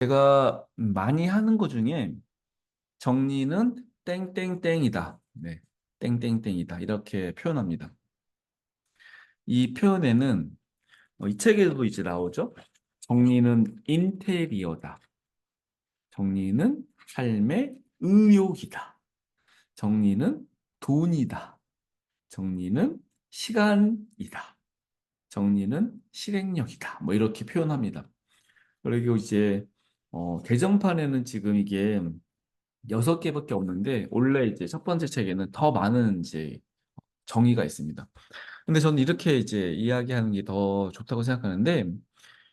제가 많이 하는 것 중에 정리는 땡땡땡이다. 네, 땡땡땡이다. 이렇게 표현합니다. 이 표현에는 이 책에도 이제 나오죠. 정리는 인테리어다. 정리는 삶의 의욕이다. 정리는 돈이다. 정리는 시간이다. 정리는 실행력이다. 뭐 이렇게 표현합니다. 그리고 이제 개정판에는 지금 이게 6개밖에 없는데 원래 이제 첫 번째 책에는 더 많은 이제 정의가 있습니다. 근데 저는 이렇게 이제 이야기하는 게 더 좋다고 생각하는데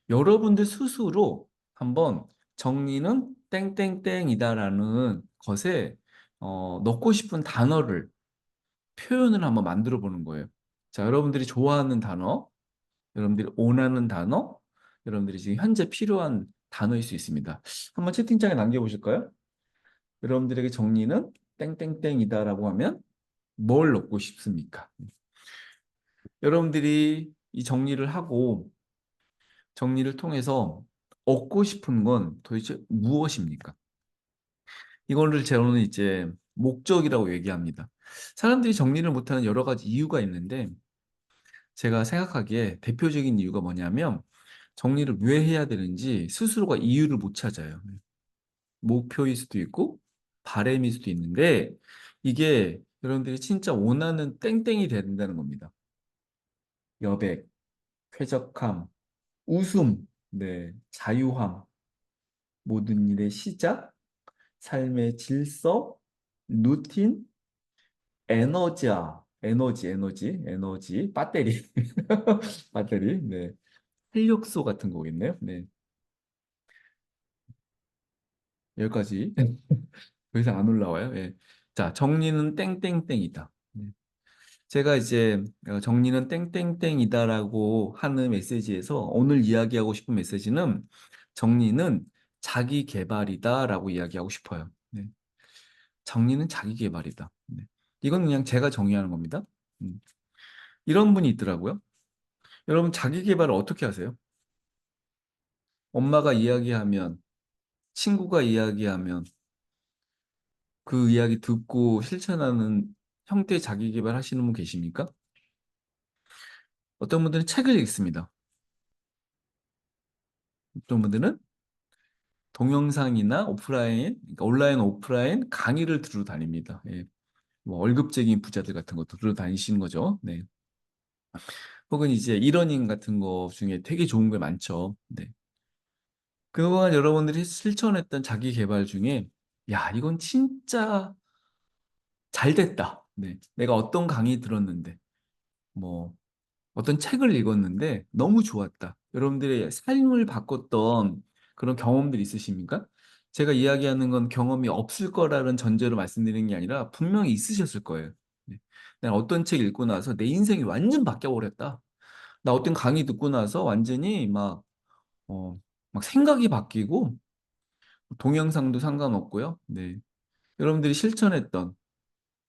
여러분들 스스로 한번 정리는 땡땡땡이다라는 것에 넣고 싶은 단어를 표현을 한번 만들어 보는 거예요. 자, 여러분들이 좋아하는 단어, 여러분들이 원하는 단어, 여러분들이 지금 현재 필요한 단어일 수 있습니다. 한번 채팅창에 남겨보실까요? 여러분들에게 정리는 땡땡땡이다라고 하면 뭘 넣고 싶습니까? 여러분들이 이 정리를 하고 정리를 통해서 얻고 싶은 건 도대체 무엇입니까? 이거를 저는 이제 목적이라고 얘기합니다. 사람들이 정리를 못하는 여러 가지 이유가 있는데 제가 생각하기에 대표적인 이유가 뭐냐면 정리를 왜 해야 되는지 스스로가 이유를 못 찾아요. 목표일 수도 있고 바램일 수도 있는데 이게 여러분들이 진짜 원하는 땡땡이 돼야 된다는 겁니다. 여백, 쾌적함, 웃음, 네, 자유함, 모든 일의 시작, 삶의 질서, 루틴, 에너지, 배터리, 배터리, 네, 활력소 같은 거겠네요. 네, 여기까지. 더 이상 안 올라와요. 예. 자, 정리는 땡땡땡이다. 네. 제가 이제 정리는 땡땡땡이다라고 하는 메시지에서 오늘 이야기하고 싶은 메시지는 정리는 자기 개발이다라고 이야기하고 싶어요. 네. 정리는 자기 개발이다. 네. 이건 그냥 제가 정의하는 겁니다. 음. 이런 분이 있더라고요. 여러분 자기 개발을 어떻게 하세요? 엄마가 이야기하면, 친구가 이야기하면 그 이야기 듣고 실천하는 형태의 자기 개발 하시는 분 계십니까? 어떤 분들은 책을 읽습니다. 어떤 분들은 동영상이나 오프라인, 그러니까 온라인, 오프라인 강의를 들으러 다닙니다. 예. 뭐 월급쟁이 부자들 같은 거 들으러 다니시는 거죠. 네. 혹은 이제 이러닝 같은 거 중에 되게 좋은 게 많죠. 네. 그동안 여러분들이 실천했던 자기 개발 중에 야, 이건 진짜 잘 됐다. 네. 내가 어떤 강의 들었는데 뭐 어떤 책을 읽었는데 너무 좋았다. 여러분들의 삶을 바꿨던 그런 경험들 있으십니까? 제가 이야기하는 건 경험이 없을 거라는 전제로 말씀드리는 게 아니라 분명히 있으셨을 거예요. 네. 내가 어떤 책 읽고 나서 내 인생이 완전 바뀌어버렸다. 나 어떤 강의 듣고 나서 완전히 어, 막 생각이 바뀌고 동영상도 상관없고요. 네. 여러분들이 실천했던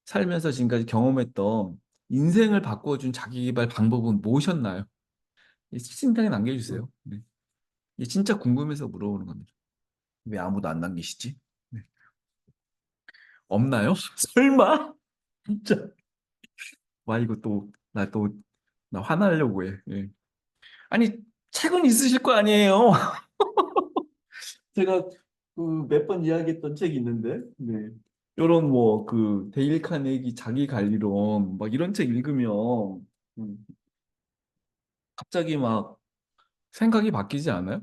살면서 지금까지 경험했던 인생을 바꿔준 자기계발 방법은 무엇이었나요? 채팅창에 남겨주세요. 네. 이게 진짜 궁금해서 물어보는 겁니다. 왜 아무도 안 남기시지? 네. 없나요? 설마? 진짜. 와, 이거 또, 나 화나려고 해. 예. 아니, 책은 있으실 거 아니에요? 제가 그 몇 번 이야기했던 책이 있는데, 네. 요런 뭐, 데일 카네기 자기 관리론, 막 이런 책 읽으면, 갑자기 막 생각이 바뀌지 않아요?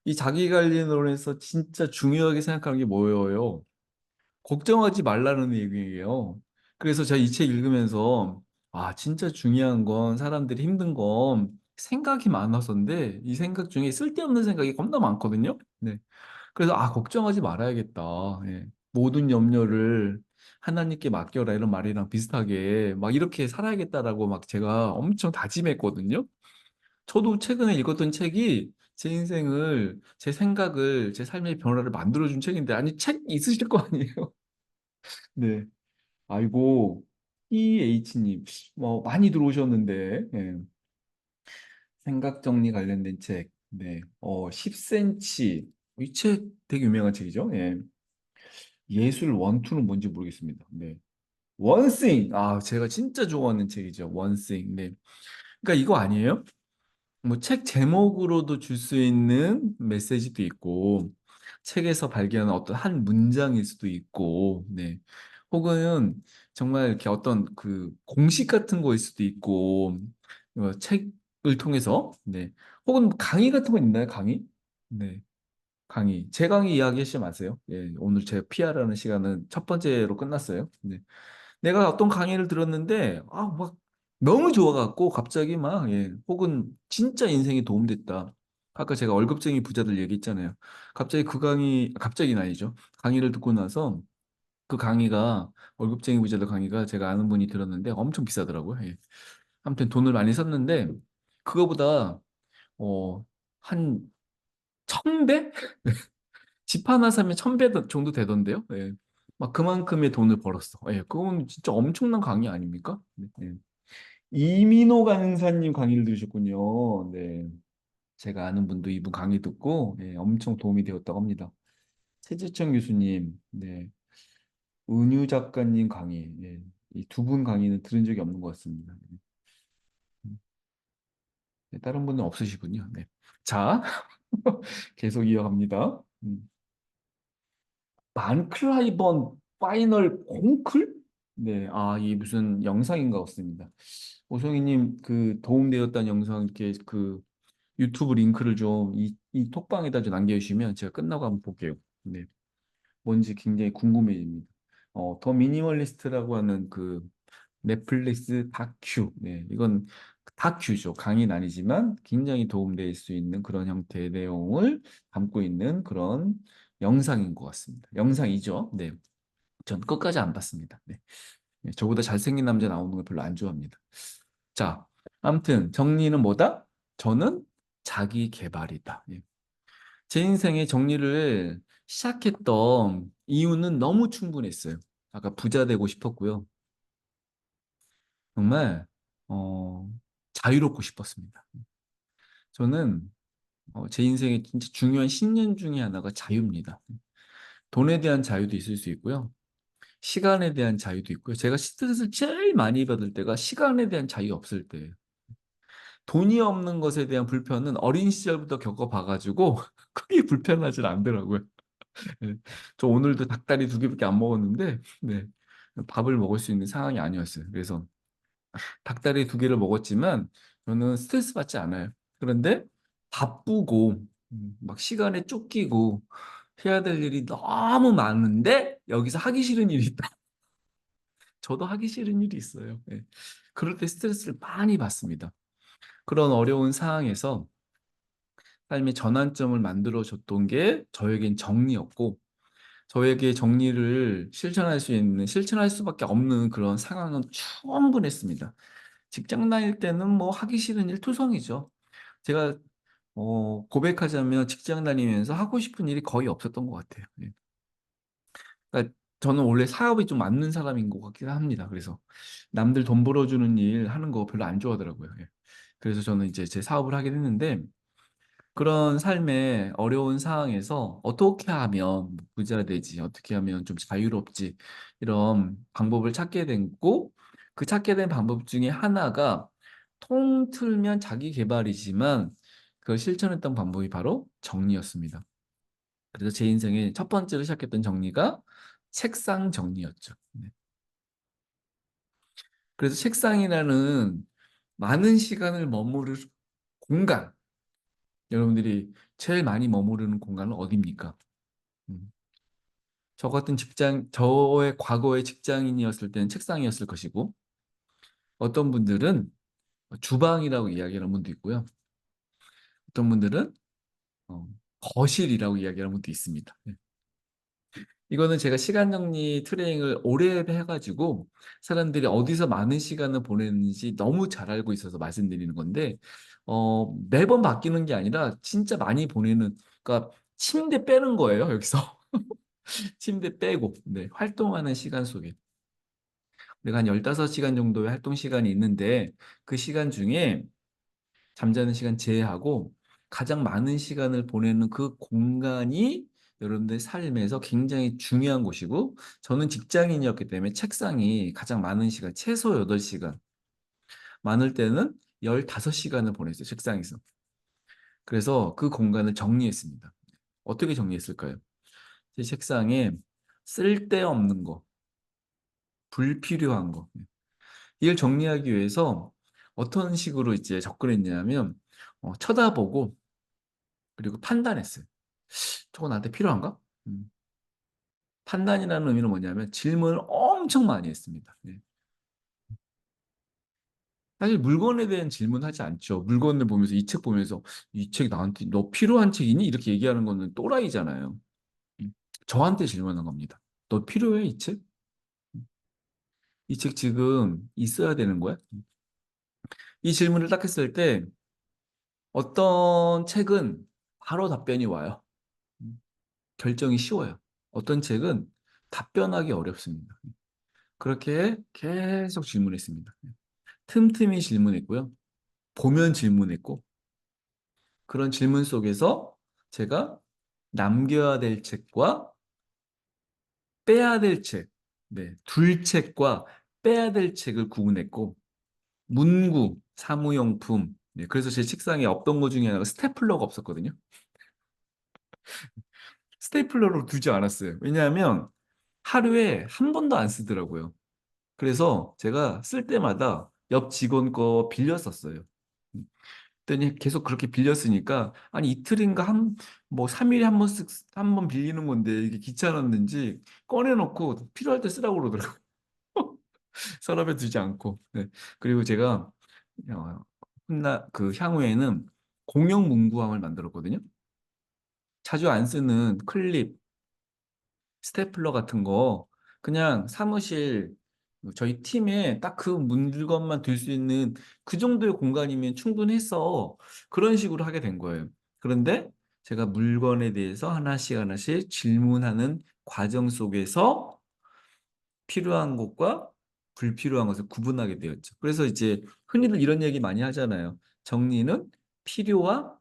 이 자기 관리론에서 진짜 중요하게 생각하는 게 뭐예요? 걱정하지 말라는 얘기예요. 그래서 제가 이 책 읽으면서 아, 진짜 중요한 건 사람들이 힘든 건 생각이 많아서인데 이 생각 중에 쓸데없는 생각이 겁나 많거든요. 네. 그래서 아, 걱정하지 말아야겠다. 예. 모든 염려를 하나님께 맡겨라 이런 말이랑 비슷하게 막 이렇게 살아야겠다라고 막 제가 엄청 다짐했거든요. 저도 최근에 읽었던 책이 제 인생을, 제 생각을, 제 삶의 변화를 만들어준 책인데 아니 책 있으실 거 아니에요. 네. 아이고, EH님, 뭐, 많이 들어오셨는데, 예. 생각 정리 관련된 책, 네. 10cm, 이 책 되게 유명한 책이죠. 예. 예술 원투는 뭔지 모르겠습니다. 네. 원싱. 아, 제가 진짜 좋아하는 책이죠. 원싱. 네. 그러니까 이거 아니에요? 뭐 책 제목으로도 줄 수 있는 메시지도 있고, 책에서 발견한 어떤 한 문장일 수도 있고, 네. 혹은 정말 이렇게 어떤 그 공식 같은 거일 수도 있고, 책을 통해서, 네. 혹은 강의 같은 거 있나요? 강의? 네. 강의. 제 강의 이야기 하시지 마세요. 예, 오늘 제가 PR하는 시간은 첫 번째로 끝났어요. 네. 내가 어떤 강의를 들었는데, 아, 막 너무 좋아갖고 갑자기 막, 예, 혹은 진짜 인생에 도움됐다. 아까 제가 월급쟁이 부자들 얘기했잖아요. 갑자기 그 강의, 갑자기는 아니죠. 강의를 듣고 나서 그 강의가, 월급쟁이 부자들 강의가 제가 아는 분이 들었는데 엄청 비싸더라고요. 예. 아무튼 돈을 많이 썼는데, 그거보다, 한 1000배? 집 하나 사면 1000배 정도 되던데요. 예. 막 그만큼의 돈을 벌었어. 예, 그건 진짜 엄청난 강의 아닙니까? 네. 네. 이민호 강사님 강의를 들으셨군요. 네. 제가 아는 분도 이분 강의 듣고 예, 엄청 도움이 되었다고 합니다. 최재청 교수님, 네. 은유 작가님 강의, 예. 이 두 분 강의는 들은 적이 없는 것 같습니다. 네, 다른 분은 없으시군요. 네. 자, 계속 이어갑니다. 만클라이번 파이널 콩클? 네, 아, 이 무슨 영상인 것 같습니다. 오성희님 그 도움되었다는 영상 이렇게 그 유튜브 링크를 좀 이 톡방에다 좀 남겨주시면 제가 끝나고 한번 볼게요. 네, 뭔지 굉장히 궁금해집니다. 더 미니멀리스트라고 하는 그 넷플릭스 다큐. 네, 이건 다큐죠. 강의는 아니지만 굉장히 도움될 수 있는 그런 형태의 내용을 담고 있는 그런 영상인 것 같습니다. 영상이죠. 네. 전 끝까지 안 봤습니다. 네. 네, 저보다 잘생긴 남자 나오는 걸 별로 안 좋아합니다. 자, 아무튼 정리는 뭐다? 저는 자기 개발이다. 예. 제 인생의 정리를 시작했던 이유는 너무 충분했어요. 아까 부자 되고 싶었고요. 정말 자유롭고 싶었습니다. 저는 제 인생의 진짜 중요한 신념 중에 하나가 자유입니다. 돈에 대한 자유도 있을 수 있고요. 시간에 대한 자유도 있고요. 제가 스트레스를 제일 많이 받을 때가 시간에 대한 자유 없을 때예요. 돈이 없는 것에 대한 불편은 어린 시절부터 겪어봐가지고 크게 불편하진 않더라고요. 네. 저 오늘도 닭다리 2개밖에 안 먹었는데, 네. 밥을 먹을 수 있는 상황이 아니었어요. 그래서 닭다리 2개를 먹었지만 저는 스트레스 받지 않아요. 그런데 바쁘고 막 시간에 쫓기고 해야 될 일이 너무 많은데 여기서 하기 싫은 일이 있다. 저도 하기 싫은 일이 있어요. 네. 그럴 때 스트레스를 많이 받습니다. 그런 어려운 상황에서 삶의 전환점을 만들어줬던 게 저에겐 정리였고, 저에게 정리를 실천할 수 있는, 실천할 수밖에 없는 그런 상황은 충분했습니다. 직장 다닐 때는 뭐 하기 싫은 일 투성이죠. 제가 고백하자면 직장 다니면서 하고 싶은 일이 거의 없었던 것 같아요. 예. 그러니까 저는 원래 사업이 좀 맞는 사람인 것 같긴 합니다. 그래서 남들 돈 벌어주는 일 하는 거 별로 안 좋아하더라고요. 예. 그래서 저는 이제 제 사업을 하게 됐는데 그런 삶의 어려운 상황에서 어떻게 하면 부자 되지, 어떻게 하면 좀 자유롭지 이런 방법을 찾게 됐고 그 찾게 된 방법 중에 하나가 통틀면 자기 개발이지만 그걸 실천했던 방법이 바로 정리였습니다. 그래서 제 인생의 첫 번째로 시작했던 정리가 책상 정리였죠. 네. 그래서 책상이라는 많은 시간을 머무를 공간, 여러분들이 제일 많이 머무르는 공간은 어디입니까? 음, 저 같은 저의 과거의 직장인이었을 때는 책상이었을 것이고, 어떤 분들은 주방이라고 이야기하는 분도 있고요. 어떤 분들은 어, 거실이라고 이야기하는 분도 있습니다. 네. 이거는 제가 시간 정리 트레이닝을 오래 해가지고 사람들이 어디서 많은 시간을 보내는지 너무 잘 알고 있어서 말씀드리는 건데, 매번 바뀌는 게 아니라 진짜 많이 보내는, 그러니까 침대 빼는 거예요, 여기서. 침대 빼고, 네, 활동하는 시간 속에. 우리가 한 15시간 정도의 활동 시간이 있는데 그 시간 중에 잠자는 시간 제외하고 가장 많은 시간을 보내는 그 공간이 여러분들의 삶에서 굉장히 중요한 곳이고 저는 직장인이었기 때문에 책상이 가장 많은 시간, 최소 8시간, 많을 때는 15시간을 보냈어요, 책상에서. 그래서 그 공간을 정리했습니다. 어떻게 정리했을까요? 제 책상에 쓸데없는 거, 불필요한 거, 이걸 정리하기 위해서 어떤 식으로 이제 접근했냐면 쳐다보고 그리고 판단했어요. 저거 나한테 필요한가? 음. 판단이라는 의미는 뭐냐면 질문을 엄청 많이 했습니다. 네. 사실 물건에 대한 질문하지 않죠. 물건을 보면서 이 책 보면서 이 책 나한테 너 필요한 책이니? 이렇게 얘기하는 거는 또라이잖아요. 음. 저한테 질문한 겁니다. 너 필요해, 이 책? 이 책 지금 있어야 되는 거야? 이 질문을 딱 했을 때 어떤 책은 바로 답변이 와요. 음. 결정이 쉬워요. 어떤 책은 답변하기 어렵습니다. 그렇게 계속 질문했습니다. 틈틈이 질문했고요. 보면 질문했고, 그런 질문 속에서 제가 남겨야 될 책과 빼야 될 책, 네, 둘 책과 빼야 될 책을 구분했고, 문구, 사무용품, 네, 그래서 제 책상에 없던 것 중에 하나가 스테플러가 없었거든요. 스테플러로 두지 않았어요. 왜냐하면 하루에 한 번도 안 쓰더라고요. 그래서 제가 쓸 때마다 옆 직원 거 빌려 썼어요. 그랬더니 계속 그렇게 빌렸으니까 아니 이틀인가 한 뭐 3일에 한 번씩 한 번 빌리는 건데 이게 귀찮았는지 꺼내놓고 필요할 때 쓰라고 그러더라고요. 서랍에 두지 않고. 네. 그리고 제가 훗날 그 향후에는 공용 문구함을 만들었거든요. 자주 안 쓰는 클립, 스테플러 같은 거 그냥 사무실 저희 팀에 딱 그 물건만 둘 수 있는 그 정도의 공간이면 충분해서 그런 식으로 하게 된 거예요. 그런데 제가 물건에 대해서 하나씩 하나씩 질문하는 과정 속에서 필요한 것과 불필요한 것을 구분하게 되었죠. 그래서 이제 흔히들 이런 얘기 많이 하잖아요. 정리는 필요와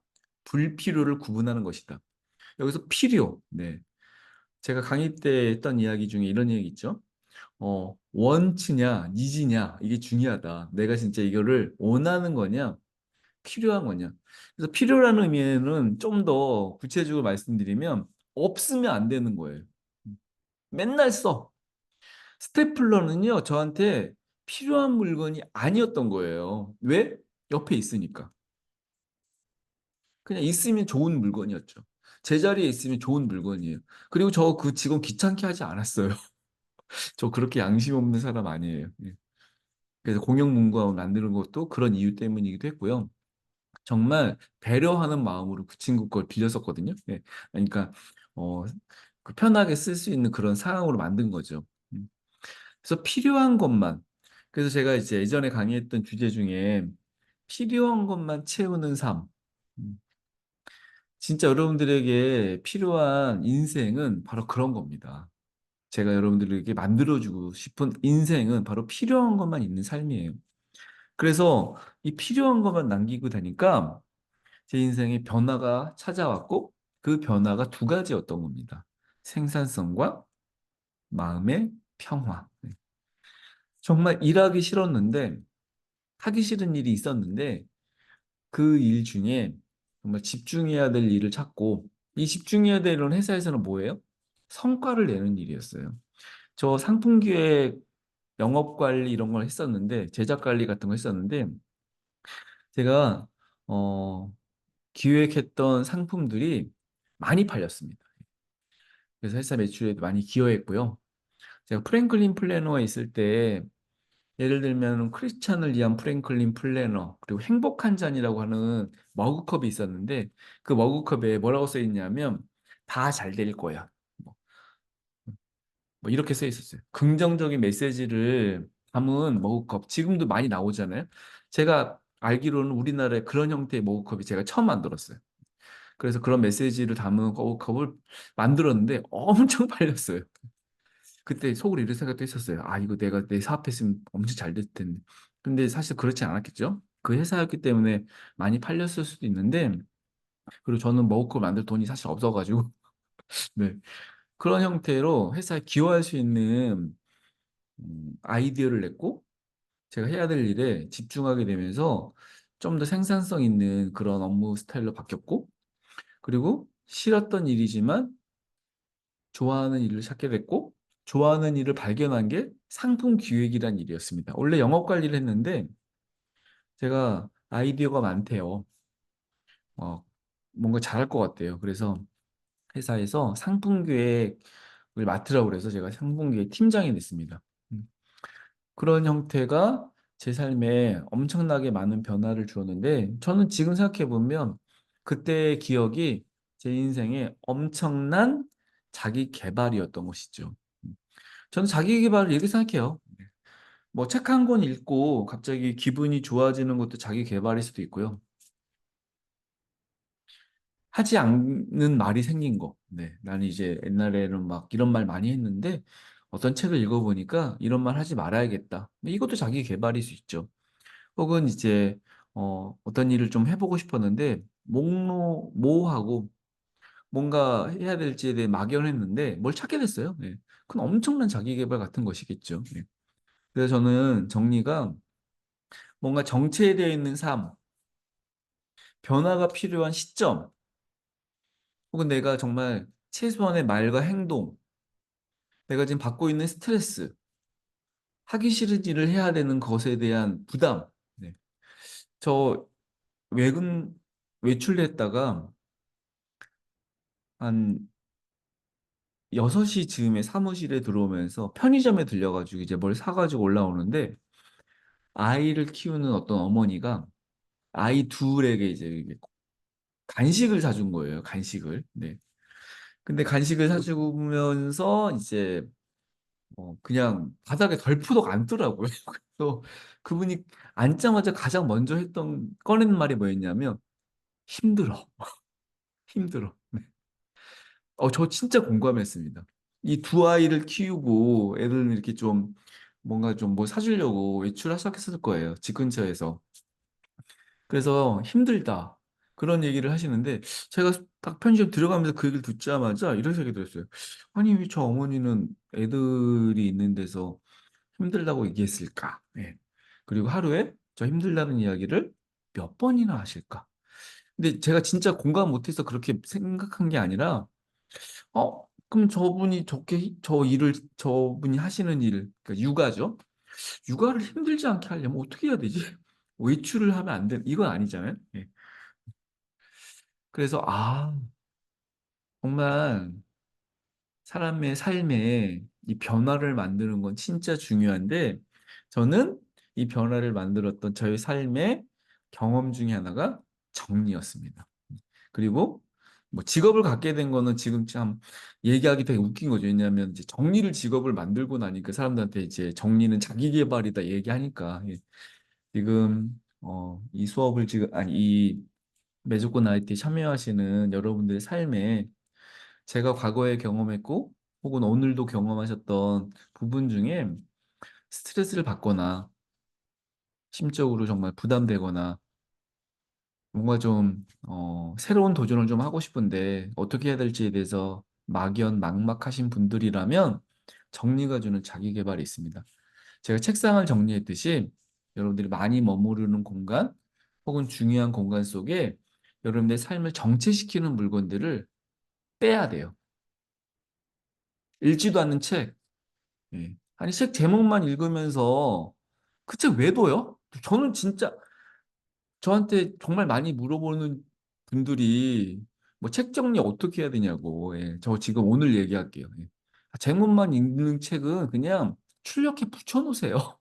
불필요를 구분하는 것이다. 여기서 필요. 네. 제가 강의 때 했던 이야기 중에 이런 얘기 있죠. 원츠냐, 니즈냐, 이게 중요하다. 내가 진짜 이거를 원하는 거냐, 필요한 거냐. 그래서 필요라는 의미에는 좀 더 구체적으로 말씀드리면, 없으면 안 되는 거예요. 맨날 써. 스테플러는요, 저한테 필요한 물건이 아니었던 거예요. 왜? 옆에 있으니까. 그냥 있으면 좋은 물건이었죠. 제자리에 있으면 좋은 물건이에요. 그리고 저 그 직원 귀찮게 하지 않았어요. 저 그렇게 양심 없는 사람 아니에요. 예. 그래서 공용 문구함을 만드는 것도 그런 이유 때문이기도 했고요. 정말 배려하는 마음으로 그 친구 걸 빌렸었거든요. 예. 그러니까 어, 그 편하게 쓸 수 있는 그런 상황으로 만든 거죠. 음. 그래서 필요한 것만. 그래서 제가 이제 예전에 강의했던 주제 중에 필요한 것만 채우는 삶. 음. 진짜 여러분들에게 필요한 인생은 바로 그런 겁니다. 제가 여러분들에게 만들어주고 싶은 인생은 바로 필요한 것만 있는 삶이에요. 그래서 이 필요한 것만 남기고 다니까 제 인생에 변화가 찾아왔고 그 변화가 두 가지였던 겁니다. 생산성과 마음의 평화. 네. 정말 일하기 싫었는데 하기 싫은 일이 있었는데 그 일 중에 정말 집중해야 될 일을 찾고 이 집중해야 될 일은 회사에서는 뭐예요? 성과를 내는 일이었어요. 저 상품 기획, 영업 관리 이런 걸 했었는데 제작 관리 같은 거 했었는데 제가 어, 기획했던 상품들이 많이 팔렸습니다. 그래서 회사 매출에도 많이 기여했고요. 제가 프랭클린 플래너에 있을 때 예를 들면 크리스찬을 위한 프랭클린 플래너 그리고 행복한 잔이라고 하는 머그컵이 있었는데 그 머그컵에 뭐라고 써 있냐면 다 잘 될 거야. 뭐, 뭐 이렇게 써 있었어요. 긍정적인 메시지를 담은 머그컵 지금도 많이 나오잖아요. 제가 알기로는 우리나라에 그런 형태의 머그컵이 제가 처음 만들었어요. 그래서 그런 메시지를 담은 머그컵을 만들었는데 엄청 팔렸어요. 그때 속으로 이런 생각도 했었어요. 아, 이거 내가 내 사업했으면 엄청 잘 됐을 텐데. 근데 사실 그렇지 않았겠죠? 그 회사였기 때문에 많이 팔렸을 수도 있는데, 그리고 저는 먹을 걸 만들 돈이 사실 없어가지고 네. 그런 형태로 회사에 기여할 수 있는 아이디어를 냈고 제가 해야 될 일에 집중하게 되면서 좀 더 생산성 있는 그런 업무 스타일로 바뀌었고 그리고 싫었던 일이지만 좋아하는 일을 찾게 됐고 좋아하는 일을 발견한 게 상품 기획이란 일이었습니다. 원래 영업 관리를 했는데 제가 아이디어가 많대요. 어, 뭔가 잘할 것 같대요. 그래서 회사에서 상품 기획을 맡으라고 그래서 제가 상품 기획 팀장이 됐습니다. 음, 그런 형태가 제 삶에 엄청나게 많은 변화를 주었는데 저는 지금 생각해 보면 그때의 기억이 제 인생에 엄청난 자기 개발이었던 것이죠. 음, 저는 자기 개발을 이렇게 생각해요. 뭐 책 한 권 읽고 갑자기 기분이 좋아지는 것도 자기 개발일 수도 있고요. 하지 않는 말이 생긴 거. 네. 나는 이제 옛날에는 막 이런 말 많이 했는데 어떤 책을 읽어보니까 이런 말 하지 말아야겠다. 이것도 자기 개발일 수 있죠. 혹은 이제 어떤 일을 좀 해보고 싶었는데 모호하고 뭔가 해야 될지에 대해 막연했는데 뭘 찾게 됐어요. 네. 그건 엄청난 자기 개발 같은 것이겠죠. 네. 그래서 저는 정리가 뭔가 정체되어 있는 삶, 변화가 필요한 시점, 혹은 내가 정말 최소한의 말과 행동, 내가 지금 받고 있는 스트레스, 하기 싫은 일을 해야 되는 것에 대한 부담. 네. 저 외근 외출했다가 한 6시 즈음에 사무실에 들어오면서 편의점에 들려가지고 이제 뭘 사가지고 올라오는데 아이를 키우는 어떤 어머니가 아이 둘에게 이제 이게 간식을 사준 거예요. 간식을. 네. 근데 간식을 사주면서 이제 그냥 바닥에 덜푸덕 앉더라고요. 그래서 그분이 앉자마자 가장 먼저 꺼내는 말이 뭐였냐면, 힘들어. 힘들어. 네. 저 진짜 공감했습니다. 이 두 아이를 키우고 애들은 이렇게 좀 뭔가 좀 뭐 사주려고 외출하셨을 거예요. 집 근처에서. 그래서 힘들다. 그런 얘기를 하시는데 제가 딱 편의점 들어가면서 그 얘기를 듣자마자 이런 생각이 들었어요. 아니, 왜 저 어머니는 애들이 있는 데서 힘들다고 얘기했을까? 예. 그리고 하루에 저 힘들다는 이야기를 몇 번이나 하실까? 근데 제가 진짜 공감 못해서 그렇게 생각한 게 아니라, 그럼 저분이 하시는 일, 그러니까 육아죠? 육아를 힘들지 않게 하려면 어떻게 해야 되지? 외출을 하면 안 돼. 이건 아니잖아요. 예. 그래서, 정말 사람의 삶에 이 변화를 만드는 건 진짜 중요한데, 저는 이 변화를 만들었던 저의 삶의 경험 중에 하나가 정리였습니다. 그리고 뭐 직업을 갖게 된 거는 지금 참 얘기하기 되게 웃긴 거죠. 왜냐하면 이제 정리를 직업을 만들고 나니까 사람들한테 이제 정리는 자기 개발이다 얘기하니까 예. 지금 이 수업을 지금 아니 이 매주권 IT에 참여하시는 여러분들의 삶에 제가 과거에 경험했고 혹은 오늘도 경험하셨던 부분 중에 스트레스를 받거나 심적으로 정말 부담되거나 뭔가 좀 새로운 도전을 좀 하고 싶은데 어떻게 해야 될지에 대해서 막막하신 분들이라면 정리가 주는 자기 개발이 있습니다. 제가 책상을 정리했듯이 여러분들이 많이 머무르는 공간 혹은 중요한 공간 속에 여러분들의 삶을 정체시키는 물건들을 빼야 돼요. 읽지도 않는 책, 예. 아니, 책 제목만 읽으면서 그 책 왜 둬요? 저는 진짜 저한테 정말 많이 물어보는 분들이 뭐 책 정리 어떻게 해야 되냐고. 예. 저 지금 오늘 얘기할게요. 예. 제목만 읽는 책은 그냥 출력해 붙여놓으세요.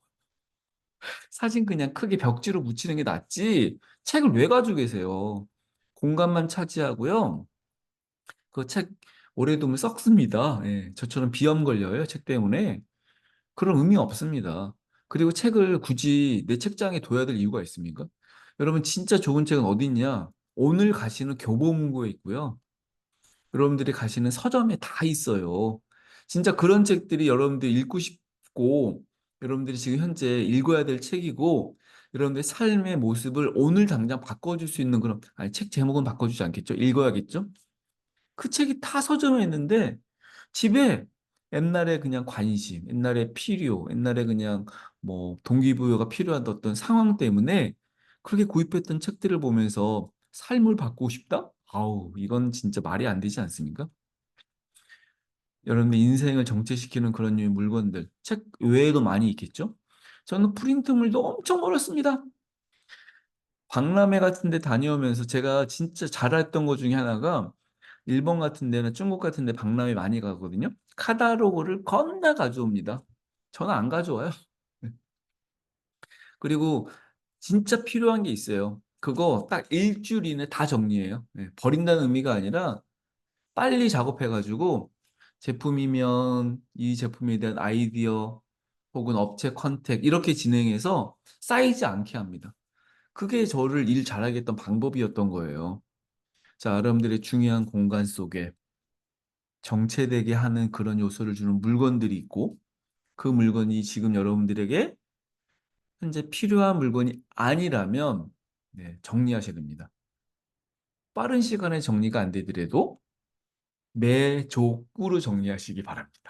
사진 그냥 크게 벽지로 붙이는 게 낫지. 책을 왜 가지고 계세요? 공간만 차지하고요. 그 책 오래 두면 썩습니다. 예. 저처럼 비염 걸려요. 책 때문에. 그런 의미 없습니다. 그리고 책을 굳이 내 책장에 둬야 될 이유가 있습니까? 여러분, 진짜 좋은 책은 어디 있냐? 오늘 가시는 교보문고에 있고요. 여러분들이 가시는 서점에 다 있어요. 진짜 그런 책들이 여러분들이 읽고 싶고, 여러분들이 지금 현재 읽어야 될 책이고, 여러분들의 삶의 모습을 오늘 당장 바꿔줄 수 있는 그런, 아니, 책 제목은 바꿔주지 않겠죠? 읽어야겠죠? 그 책이 다 서점에 있는데 집에 옛날에 그냥 관심, 옛날에 필요, 옛날에 그냥 뭐 동기부여가 필요한 어떤 상황 때문에 그렇게 구입했던 책들을 보면서 삶을 바꾸고 싶다? 아우, 이건 진짜 말이 안 되지 않습니까? 여러분들 인생을 정체시키는 그런 류의 물건들, 책 외에도 많이 있겠죠? 저는 프린트물도 엄청 멀었습니다. 박람회 같은 데 다녀오면서 제가 진짜 잘했던 것 중에 하나가 일본 같은 데나 중국 같은 데 박람회 많이 가거든요. 카탈로그를 겁나 가져옵니다. 저는 안 가져와요. 그리고 진짜 필요한 게 있어요. 그거 딱 일 주일 이내에 다 정리해요. 예. 버린다는 의미가 아니라 빨리 작업해 가지고 제품이면 이 제품에 대한 아이디어 혹은 업체 컨택 이렇게 진행해서 쌓이지 않게 합니다. 그게 저를 일 잘하게 했던 방법이었던 거예요. 자, 여러분들의 중요한 공간 속에 정체되게 하는 그런 요소를 주는 물건들이 있고 그 물건이 지금 여러분들에게 현재 필요한 물건이 아니라면 네, 정리하셔야 됩니다. 빠른 시간에 정리가 안 되더라도 매족구로 정리하시기 바랍니다.